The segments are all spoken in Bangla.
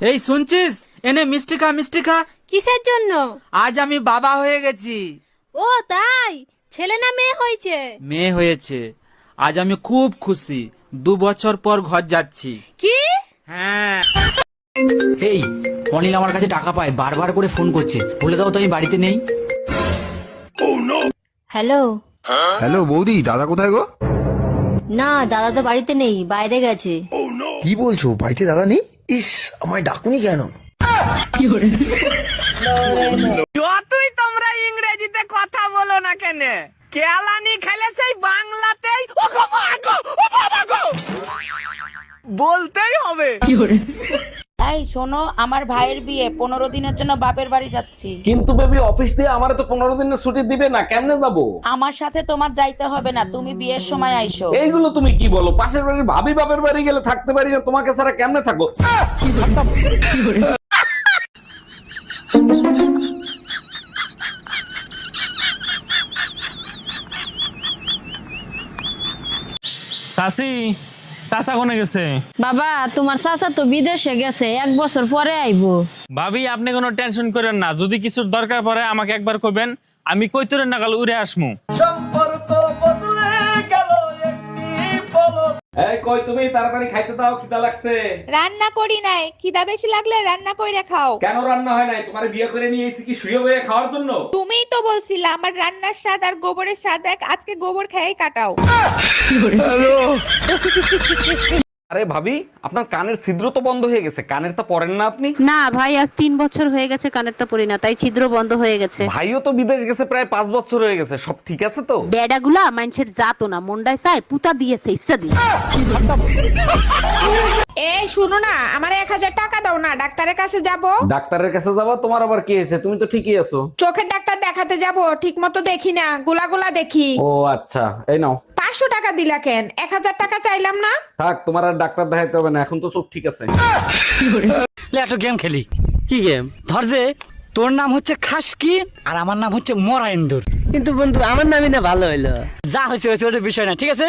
এই শুনছিস, এনে মিষ্টি খা, মিষ্টি খা। কিসের জন্য? আজ আমি বাবা হয়ে গেছি। ও তাই? ছেলে না মেয়ে হয়েছে? মেয়ে হয়েছে। আজ আমি খুব খুশি। 2 বছর পর ঘর যাচ্ছি। কি? হ্যাঁ। এই অনিল আমার কাছে টাকা পায়, বারবার করে ফোন করছে, বলে দাও তো আমি বাড়িতে নেই। হ্যালো। হ্যালো বৌদি, দাদা কোথায় গো? না, দাদা তো বাড়িতে নেই, বাইরে গেছে। কি বলছো, বাড়িতে দাদা নেই? ইস, আমায় ডাকুনি কেন? যতই তোমরা ইংরেজিতে কথা বলো না কেন, কেলানি খেলে সেই বাংলাতেই বলতেই হবে। এই শোনো, আমার ভাইয়ের বিয়ে, 15 দিনের জন্য বাপের বাড়ি যাচ্ছি। কিন্তু বেবি, অফিস দিয়ে আমারে তো 15 দিনের ছুটি দিবে না, কেমনে যাবো? আমার সাথে তোমার যাইতে হবে না, তুমি বিয়ের সময় আইসো। এইগুলো তুমি কি বলো? পাশের বাড়ির ভাবি বাপের বাড়ি গেলে থাকতে পারি না, তোমাকে ছাড়া কেমনে থাকো? চাচি, চাচা কোনে গেছে? বাবা, তোমার চাচা তো বিদেশে গেছে, 1 বছর পরে আইবো। ভাবি, আপনি কোনো টেনশন করেন না, যদি কিছুর দরকার পড়ে আমাকে একবার কইবেন, আমি কইতরে নাগাল উড়ে আসমু। সম্পর্ক বদলে গেল একটি পলক। এই কই তুমি, তাড়াতাড়ি খাইতে দাও, খিদা লাগছে। রান্না করি নাই, খিদা বেশি লাগলে রান্না কইরা খাও। কেন রান্না হয় নাই? তোমারে বিয়ে করে নিয়ে এসেছি কি শুয়ে বয়ে খাওয়ার জন্য? তুমিই তো বলছিলা আমার রান্নার স্বাদ আর গোবরের স্বাদ এক, আজকে গোবর খেয়েই কাটাও। আরে ভাবি, আপনার কানের ছিদ্র তো বন্ধ হয়ে গেছে, কানের তো পরেন না আপনি? না ভাই, আজ 3 বছর হয়ে গেছে কানেরটা পরি না, তাই ছিদ্র বন্ধ হয়ে গেছে। ভাইও তো বিদেশ গেছে, প্রায় 5 বছর হয়ে গেছে, সব ঠিক আছে তো? বেডাগুলা মানুষের জাতো না, মন্ডায় চায় পুতা দিয়েছে ইচ্ছা দিয়ে। এই শুনো না, আমার 1000 টাকা দাও না, ডাক্তারের কাছে যাব। ডাক্তারের কাছে যাবা? তোমার আবার কি হয়েছে? তুমি তো ঠিকই আছো। চোখের ডাক্তার দেখাতে যাব, ঠিক মতো দেখি না, গুলা দেখি। ও আচ্ছা, এই নাও। 500 টাকা দিলা কেন? 1000 টাকা চাইলাম না। থাক, তোমার আর ডাক্তার দেখাইতে হবে না, এখন তো চোখ ঠিক আছে। একটা গেম খেলি। কি গেম? ধর যে তোর নাম হচ্ছে খাসকি আর আমার নাম হচ্ছে মরাইন্দুর। কিন্তু বন্ধু, আমার নামই না ভালো হইলো। যা হয়েছে হয়েছে, ওটা বিষয় না, ঠিক আছে?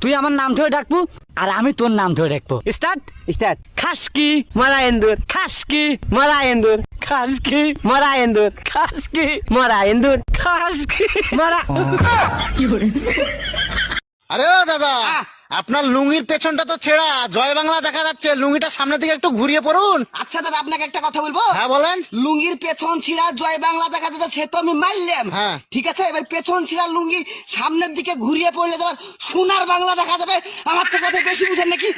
তুই আমার নাম ধরে ডাকবো আর আমি তোর নাম ধরে ডাকবো। Start start. খাসকি মারায়েন্দুর, খাসকি মারায়েন্দুর, খাসকি মারায়েন্দুর, খাসকি মারায়েন্দুর, খাসকি মারা। আরে ও দাদা, আপনার লুঙ্গির পেছনটা তো ছেঁড়া, জয় বাংলা দেখা যাচ্ছে, লুঙ্গিটা সামনের দিকে একটু ঘুরিয়ে পড়ুন। আচ্ছা দাদা, আপনাকে একটা কথা বলবো? হ্যাঁ বলেন। লুঙ্গির পেছন ছিঁড়া জয় বাংলা দেখা যাচ্ছে, সে তো আমি মারলাম। হ্যাঁ ঠিক আছে, এবার পেছন ছিঁড়া লুঙ্গি সামনের দিকে ঘুরিয়ে পড়লে তোমার সোনার বাংলা দেখা যাবে। আমার তো কথা বেশি বুঝেন নাকি?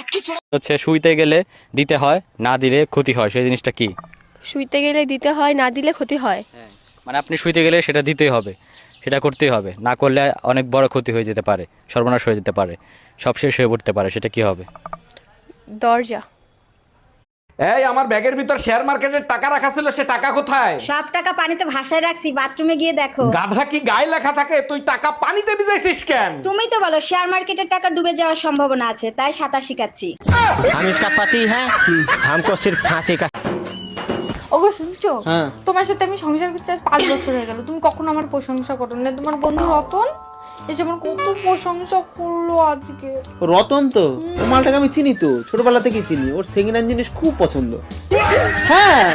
একই ছোড়া হচ্ছে শুইতে গেলে দিতে হয়, না দিলে ক্ষতি হয়, সেই জিনিসটা কি? শুইতে গেলে দিতে হয়, না দিলে ক্ষতি হয়। মানে আপনি শুইতে গেলে সেটা দিতেই হবে, সেটা করতেই হবে, না করলে অনেক বড় ক্ষতি হয়ে যেতে পারে, সর্বনাশ হয়ে যেতে পারে, সব শেষ হয়ে পড়তে পারে, সেটা কি হবে? দরজা। এই, আমার ব্যাগের ভিতর শেয়ার মার্কেটের টাকা রাখা ছিল, সে টাকা কোথায়? সব টাকা পানিতে ভাসায় রাখছি, বাথরুমে গিয়ে দেখো। গাধা কি গায়ে লেখা থাকে? তুই টাকা পানিতে ভিজাইছিস কেন? তুমি তো বলো শেয়ার মার্কেটের টাকা ডুবে যাওয়ার সম্ভাবনা আছে, তাই সাঁতার শিখাচ্ছি। हम इसका पति है, हमको सिर्फ फांसी का। ওগো শুনছো? তোমার সাথে আমি সংসার করছি আজ 5 বছর হয়ে গেল, তুমি কখনো আমার প্রশংসা করো না। তোমার বন্ধু রতন এসে আমার কত প্রশংসা করলো আজকে। রতন তো ওর মালটাকে আমি চিনি, তো ছোটবেলা থেকে চিনি, ওর সেকেন্ড হ্যান্ড জিনিস খুব পছন্দ। হ্যাঁ,